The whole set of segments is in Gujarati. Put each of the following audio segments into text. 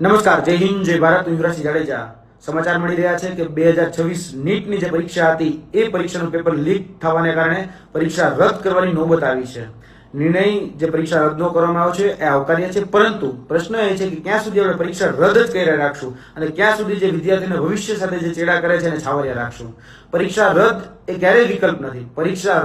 નમસ્કાર, જય હિન્દ, જય ભારત. હું યુવરાજસિંહ જાડેજા. સમાચાર મળી રહ્યા છે કે 2026 નીટની જે પરીક્ષા હતી એ પરીક્ષાનું પેપર લીક થવાને કારણે પરીક્ષા રદ કરવાની નોબત આવી છે. નિર્ણય જે પરીક્ષા રદ ન કરવામાં આવ્યો છે એ આવકાર્ય છે, પરંતુ પ્રશ્ન એ છે કે ક્યાં સુધી આપણે પરીક્ષા રદ જ કર્યા રાખશું અને ક્યાં સુધી જે વિદ્યાર્થીઓના ભવિષ્ય સાથે જે ચેડા કરે છે એને છાવર્યા રાખશું. પરીક્ષા રદ એ ક્યારેય વિકલ્પ નથી. પરીક્ષા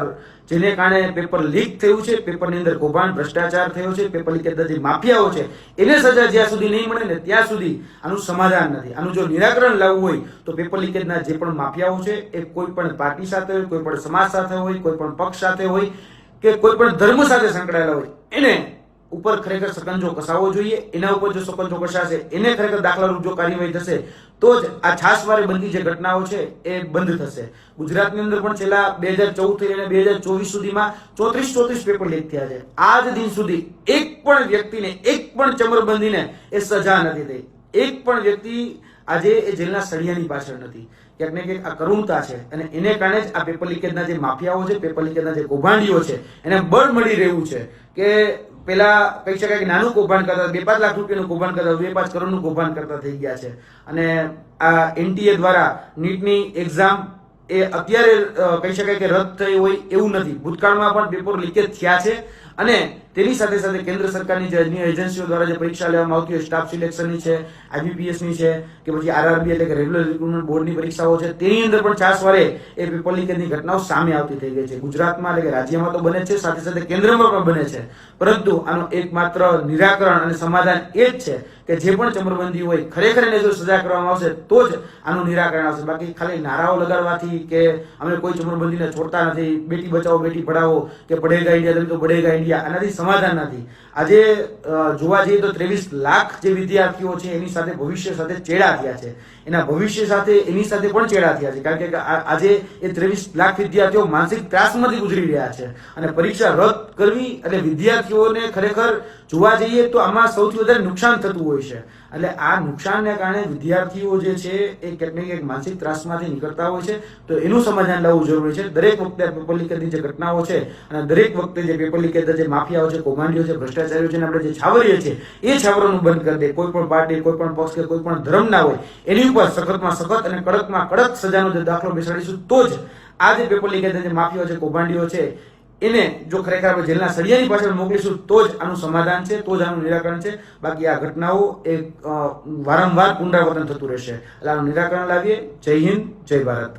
જેને કારણે પેપર લીક થયું છે, પેપરની અંદર કૌભાંડ ભ્રષ્ટાચાર થયો છે, પેપર લીકેજના જે માફિયાઓ છે એને સજા જ્યાં સુધી નહીં મળે ને ત્યાં સુધી આનું સમાધાન નથી. આનું જો નિરાકરણ લાવવું હોય તો પેપર લીકેજના જે પણ માફિયાઓ છે એ કોઈ પણ પાર્ટી સાથે હોય, કોઈ પણ સમાજ સાથે હોય, કોઈ પણ પક્ષ સાથે હોય કે કોઈ પણ ધર્મ સાથે સંકળાયેલા હોય એને ઉપર ખરેખર સકંજો કસાવવો જોઈએ. એના ઉપર જો સકંજો કસાશે, એને ખરેખર દાખલારૂપ જો કાર્યવાહી થશે તો જ આ છાસવારે બંધી જે ઘટનાઓ છે એ બંધ થશે. ગુજરાતની અંદર પણ છેલ્લા 2014 થી લઈને 2024 સુધીમાં 34 પેપર લીક થયા છે. આજ દિન સુધી એક પણ વ્યક્તિને, એક પણ ચમરબંધીને એ સજા નથી થઈ. એક પણ વ્યક્તિ આજે એ જેલના સળિયાની પાછળ નથી. ક્યાંક ને ક્યાંક આ કરુણતા છે અને એને કારણે જ આ પેપર લીકેજના જે માફિયાઓ છે, પેપર લીકેજના જે કૌભાંડીઓ છે એને બળ મળી રહ્યું છે કે પેલા કહી શકાય કે નાનું કૌભાંડ કરતા 2-5 લાખ રૂપિયાનું કૌભાંડ કરતા 2-5 કરોડનું કૌભાંડ કરતા થઈ ગયા છે. અને આ એનટીએ દ્વારા નીટની એક્ઝામ એ અત્યારે કહી શકાય કે રદ થઈ હોય એવું નથી. ભૂતકાળમાં પણ પેપર લીકેજ થયા છે અને તેની સાથે સાથે કેન્દ્ર સરકારની જે અન્ય એજન્સીઓ દ્વારા જે પરીક્ષા લેવામાં આવતી હોય, સ્ટાફ સિલેક્શનની છે, આઈબીપીએસની છે કે પછી આરઆરબી એટલે કે રેગ્યુલર રિક્રુટમેન્ટ બોર્ડની પરીક્ષાઓ છે, તેની અંદર પણ છાસવારે એ પેપર લીકેજની ઘટનાઓ સામે આવતી થઈ ગઈ છે. ગુજરાતમાં એટલે કે રાજ્યમાં તો બને છે, સાથે સાથે કેન્દ્રમાં પણ બને છે, પરંતુ આનો એકમાત્ર નિરાકરણ અને સમાધાન એ જ છે કે જે પણ ચમરબંધી હોય ખરેખર એને જો સજા કરવામાં આવશે તો જ આનું નિરાકરણ આવશે. બાકી ખાલી નારાઓ લગાડવાથી કે અમે કોઈ ચમરબંધીને છોડતા નથી, બેટી બચાવો બેટી પઢાવો કે પડેગા ઇન્ડિયા તો પડેગા ઇન્ડિયા, આનાથી સમાધાન નથી. આજે જોવા જઈએ તો 23 લાખ જે વિદ્યાર્થીઓ છે એની સાથે ભવિષ્ય સાથે ચેડા થયા છે. એના ભવિષ્ય સાથે એની સાથે પણ ચેડા થયા છે, કારણ કે આજે એ 23 લાખ વિદ્યાર્થીઓ માનસિક ત્રાસમાંથી ગુજરી રહ્યા છે અને પરીક્ષા રદ કરવી એટલે વિદ્યાર્થીઓને ખરેખર જોવા જઈએ તો આમાં સૌથી વધારે નુકસાન થતું હોય છે. એટલે આ નુકસાનને કારણે વિદ્યાર્થીઓ જે છે એ ક્યાંક ને ક્યાંક માનસિક ત્રાસમાંથી નીકળતા હોય છે. તો એનું સમાધાન લાવવું જરૂરી છે. દરેક વખતે પેપર લીકેજની જે ઘટનાઓ છે અને દરેક વખતે જે પેપર લીકેજના જે માફિયાઓ છે, કૌભાંડીઓ છે, ભ્રષ્ટાચારીઓ છે, આપણે જે છાવરીએ છીએ એ છાવરોનું બંધ કરી દે. કોઈ પણ પાર્ટી, કોઈ પણ પક્ષ કે કોઈ પણ ધર્મ ના હોય એની ઉપર સખતમાં સખત અને કડકમાં કડક સજાનો જે દાખલો બેસાડીશું તો જ આ જે પેપર લીકેજના જે માફિયાઓ છે, કૌભાંડીઓ છે એને જો ખરેખર આપણે જેલના સળિયાની પાછળ મોકલીશું તો જ આનું સમાધાન છે, તો જ આનું નિરાકરણ છે. બાકી આ ઘટનાઓ એ વારંવાર પુનરાવર્તન થતું રહેશે. એટલે આનું નિરાકરણ લાવીએ. જય હિન્દ, જય ભારત.